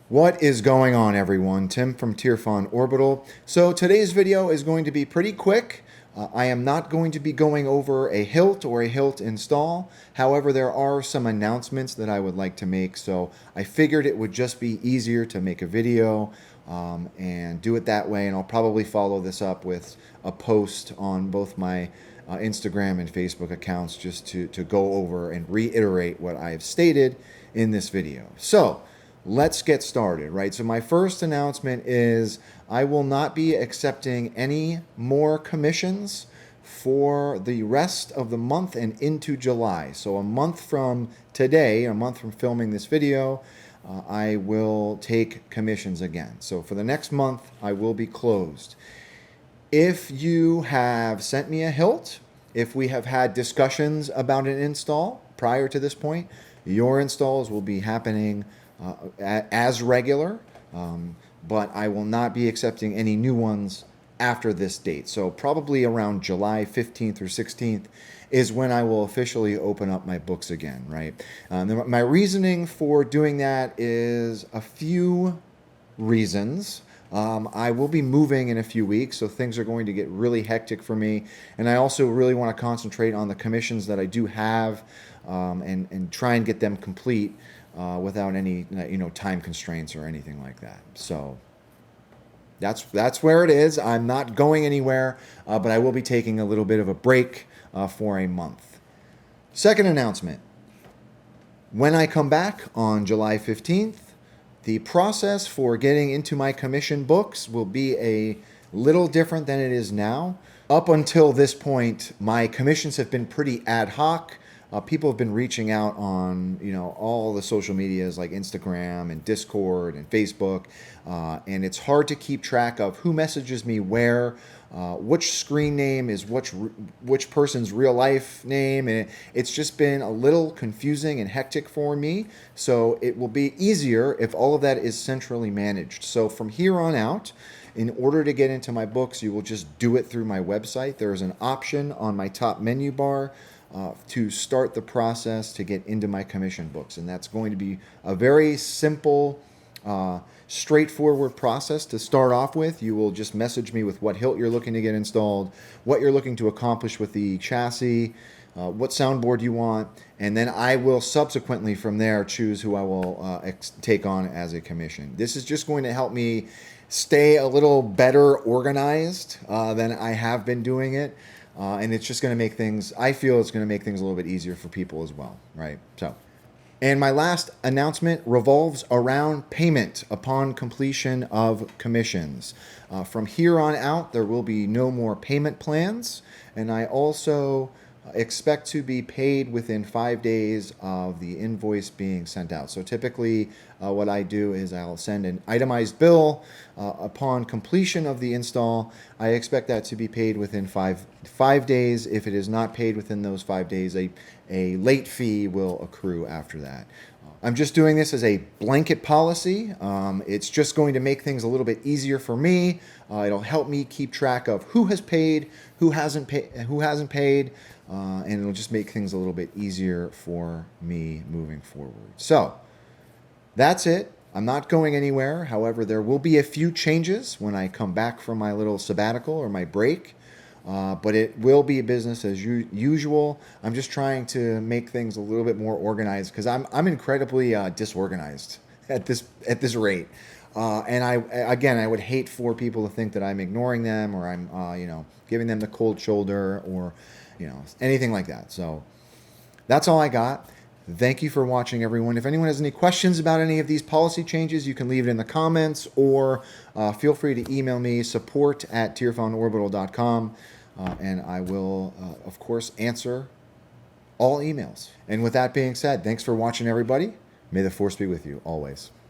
What is going on, everyone? Tim from Tierfon Orbital. So today's video is going to be pretty quick. I am not going to be going over a hilt or a hilt install. However, there are some announcements that I would like to make. So I figured it would just be easier to make a video and do it that way. And I'll probably follow this up with a post on both my Instagram and Facebook accounts just to go over and reiterate what I have stated in this video. So let's get started, right? So my first announcement is I will not be accepting any more commissions for the rest of the month and into July. So a month from today, a month from filming this video, I will take commissions again. So for the next month, I will be closed. If you have sent me a hilt, if we have had discussions about an install prior to this point, your installs will be happening as regular, but I will not be accepting any new ones after this date. So probably around July 15th or 16th is when I will officially open up my books again, right? My reasoning for doing that is a few reasons. I will be moving in a few weeks, so things are going to get really hectic for me. And I also really want to concentrate on the commissions that I do have and try and get them complete without any time constraints or anything like that. So that's where it is. I'm not going anywhere, but I will be taking a little bit of a break for a month. Second announcement. When I come back on July 15th, the process for getting into my commission books will be a little different than it is now. Up until this point, my commissions have been pretty ad hoc. People have been reaching out on all the social medias like Instagram and Discord and Facebook, and it's hard to keep track of who messages me where, which screen name is which person's real life name, and it's just been a little confusing and hectic for me. So it will be easier if all of that is centrally managed. So from here on out, in order to get into my books, you will just do it through my website. There is an option on my top menu bar to start the process to get into my commission books. And that's going to be a very simple, straightforward process to start off with. You will just message me with what hilt you're looking to get installed, what you're looking to accomplish with the chassis, what soundboard you want, and then I will subsequently from there choose who I will take on as a commission. This is just going to help me stay a little better organized than I have been doing it. And it's just going to make things, I feel it's going to make things a little bit easier for people as well, right? So, and my last announcement revolves around payment upon completion of commissions. From here on out, there will be no more payment plans. And I also expect to be paid within 5 days of the invoice being sent out. So typically what I do is I'll send an itemized bill upon completion of the install. I expect that to be paid within five days. If it is not paid within those 5 days, a late fee will accrue after that. I'm just doing this as a blanket policy. It's just going to make things a little bit easier for me. It'll help me keep track of who has paid, who hasn't paid, and it'll just make things a little bit easier for me moving forward. So that's it. I'm not going anywhere. However, there will be a few changes when I come back from my little sabbatical or my break. But it will be business as usual. I'm just trying to make things a little bit more organized because I'm incredibly disorganized at this rate. And I would hate for people to think that I'm ignoring them or I'm giving them the cold shoulder or anything like that. So that's all I got. Thank you for watching, everyone. If anyone has any questions about any of these policy changes, you can leave it in the comments or feel free to email me, support@tierfonorbital.com, and I will, of course, answer all emails. And with that being said, thanks for watching, everybody. May the force be with you always.